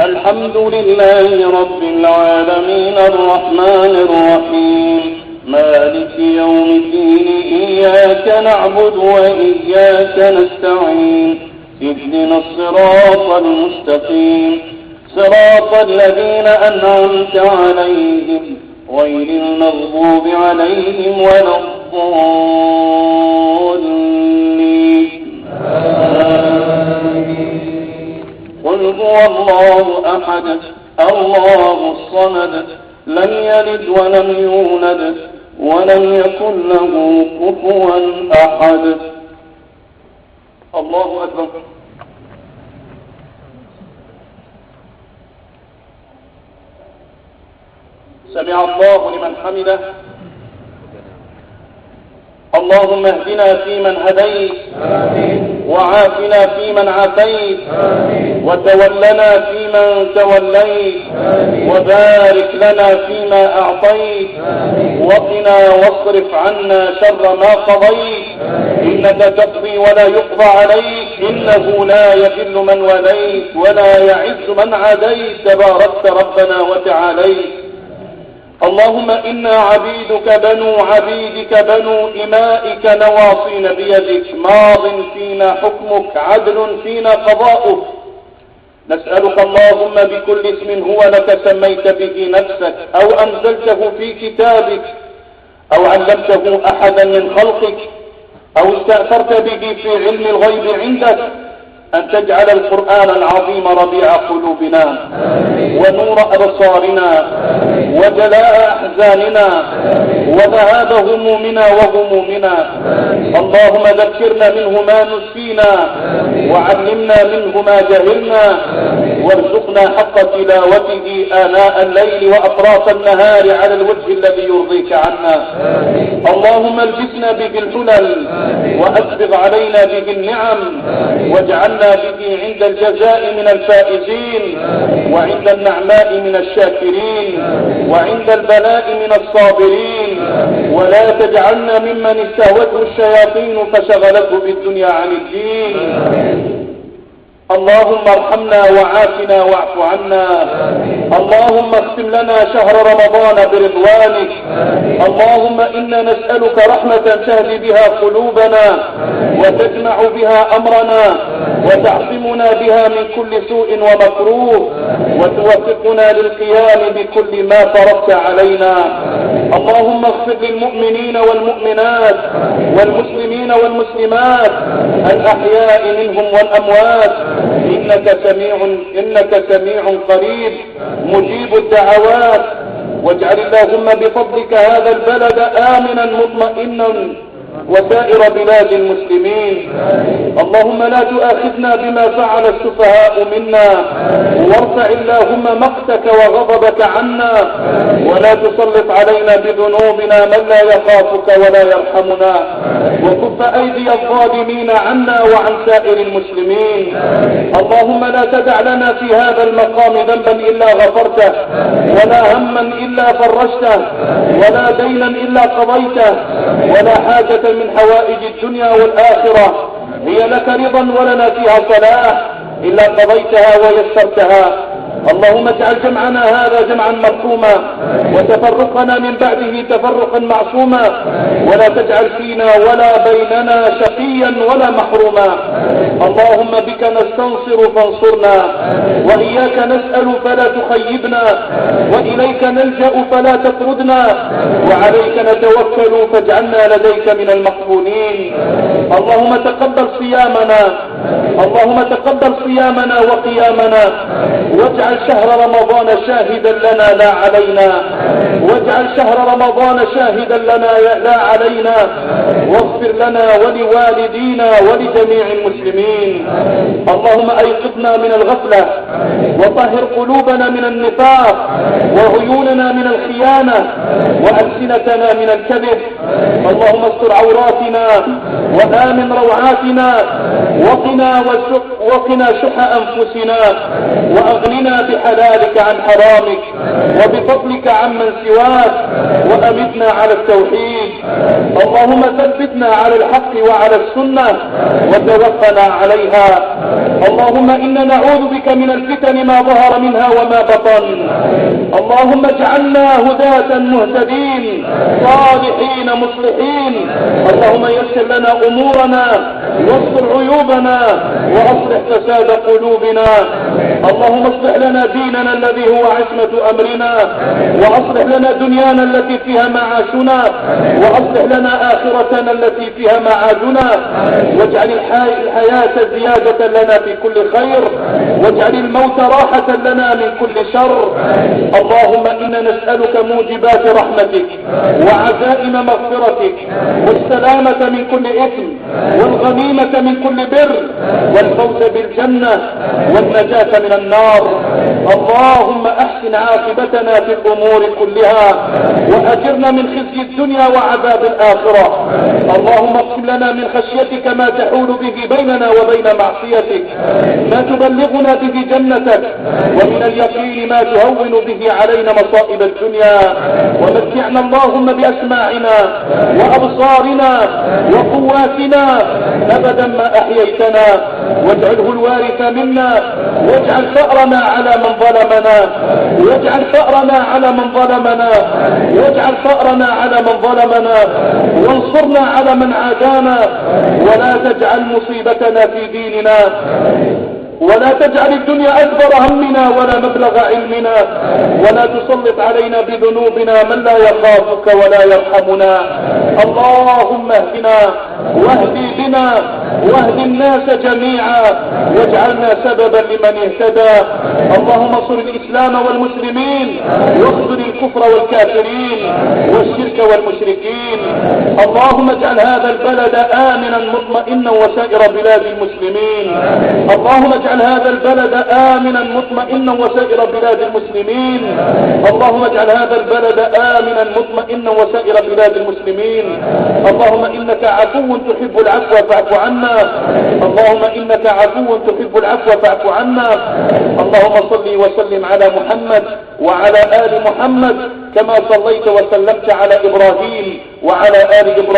الحمد لله رب العالمين الرحمن الرحيم مالك يوم الدين إياك نعبد وإياك نستعين اهدنا الصراط المستقيم صراط الذين أنعمت عليهم غير المغضوب عليهم ولا الضالين قل هو الله أحد الله الصمد لم يلد ولم يولد ولم يكن له كفوا أحد. الله أكبر. سمع الله لمن حمده. اللهم اهدنا فيمن هديت وعافنا فيمن عافيت وتولنا فيمن توليت وبارك لنا فيما أعطيت وقنا واصرف عنا شر ما قضيت إنك تقضي ولا يقضى عليك إنه لا يذل من وليت ولا يعز من عاديت تباركت ربنا وتعاليت. اللهم إنا عبيدك بنو عبيدك بنو إمائك نواصين بيدك ماض فينا حكمك عدل فينا قضاؤك. نسألك اللهم بكل اسم هو لك سميت به نفسك أو أنزلته في كتابك أو علمته أحدا من خلقك أو استأثرت به في علم الغيب عندك أن تجعل القرآن العظيم ربيع قلوبنا ونور أبصارنا وجلاء أحزاننا وذهاب همومنا وغمومنا. اللهم ذكرنا منه ما نسينا وعلمنا منه ما جهلنا وارزقنا حق تلاوته آناء الليل وأطراف النهار على الوجه الذي يرضيك عنا. اللهم البسنا به الحلل وأسبغ علينا به النعم واجعلنا به عند الجزاء من الفائزين وعند النعماء من الشاكرين وعند البلاء من الصابرين ولا تجعلنا ممن استهوته الشياطين فشغلته بالدنيا عن الدين. اللهم ارحمنا وعافنا واعف عنا. اللهم اختم لنا شهر رمضان برضوانك. اللهم إنا نسألك رحمة تهدي بها قلوبنا وتجمع بها أمرنا وتعصمنا بها من كل سوء ومكروه وتوفقنا للقيام بكل ما فرضت علينا. اللهم اغفر للمؤمنين والمؤمنات والمسلمين والمسلمات الأحياء منهم والأموات إنك سميع قريب مجيب الدعوات. واجعل اللهم بفضلك هذا البلد آمنا مطمئنا وسائر بلاد المسلمين. اللهم لا تؤاخذنا بما فعل السفهاء منا وارفع اللهم مقتك وغضبك عنا ولا تسلط علينا بذنوبنا من لا يخافك ولا يرحمنا وكف أيدي الظالمين عنا وعن سائر المسلمين. اللهم لا تدع لنا في هذا المقام ذنبا إلا غفرته ولا هما إلا فرجته ولا دينا إلا قضيته ولا حاجة من حوائج الدنيا والآخرة هي لك رضا ولنا فيها صلاح إلا قضيتها ويسرتها. اللهم اجعل جمعنا هذا جمعا مرحوما وتفرقنا من بعده تفرقا معصوما ولا تجعل فينا ولا بيننا شقيا ولا محروما. اللهم بك نستنصر فانصرنا وإياك نسأل فلا تخيبنا وإليك نلجأ فلا تطردنا وعليك نتوكل فاجعلنا لديك من المقبولين. اللهم تقبل صيامنا وقيامنا واجعل شهر رمضان شاهدا لنا لا علينا واجعل شهر رمضان شاهدا لنا لا علينا واغفر لنا ولوالدينا ولجميع المسلمين. اللهم أيقظنا من الغفلة وطهر قلوبنا من النفاق وعيوننا من الخيانة وألسنتنا من الكذب. اللهم استر عوراتنا وآمن روعاتنا وقنا شح أنفسنا وأغننا بحلالك عن حرامك وبفضلك عمن سواك وأمتنا على التوحيد. اللهم ثبتنا على الحق وعلى السنة وتوفنا عليها. اللهم إنا نعوذ بك من الفتن ما ظهر منها وما بطن. اللهم اجعلنا هداة مهتدين صالحين مصلحين. اللهم يسر لنا أمورنا واستر عيوبنا وأصلح فساد قلوبنا. اللهم اصلح لنا ديننا الذي هو عصمة أمرنا، وأصلح لنا دنيانا التي فيها معاشنا، وأصلح لنا آخرتنا التي فيها معادنا. واجعل الحياة زيادة لنا في كل خير، واجعل الموت راحة لنا من كل شر. اللهم إنا نسألك موجبات رحمتك وعزائم مغفرتك والسلامة من كل إثم والغنيمة من كل بر والفوز بالجنة والنجاة من النار. اللهم أحسن عاقبتنا في الأمور كلها وأجرنا من خزي الدنيا وعذاب الآخرة. اللهم اغفر لنا من خشيتك ما تحول به بيننا وبين معصيتك، ما تبلغنا به جنتك، ومن اليقين ما تهون به علينا مصائب الدنيا. ومتعنا اللهم بأسماعنا وأبصارنا وقواتنا أبدا ما أحييتنا، واجعله الوارث منا، واجعل ثأرنا على من ظلمنا، واجعل ثأرنا على من ظلمنا، واجعل ثأرنا على من ظلمنا، وانصرنا على من عادانا، ولا تجعل مصيبتنا في ديننا، ولا تجعل الدنيا أكبر همنا ولا مبلغ علمنا، ولا تسلط علينا بذنوبنا من لا يخافك ولا يرحمنا. اللهم اهدنا واهدي بنا واهد الناس جميعا، واجعلنا سببا لمن اهتدى. اللهم انصر الإسلام والمسلمين، واخذل الكفر والكافرين والشرك والمشركين. اللهم اجعل هذا البلد آمنا مطمئنا وسائر بلاد المسلمين. اللهم اجعل هذا البلد آمنا مطمئنا وسائر بلاد المسلمين. اللهم اجعل هذا البلد آمنا مطمئنا وسائر بلاد المسلمين. اللهم إنك عفو تحب العفو فاعف عنا. اللهم إنك عفو تحب العفو فاعف عنا. اللهم صل وسلم على محمد وعلى آل محمد كما صليت وسلمت على إبراهيم وعلى آل إبراهيم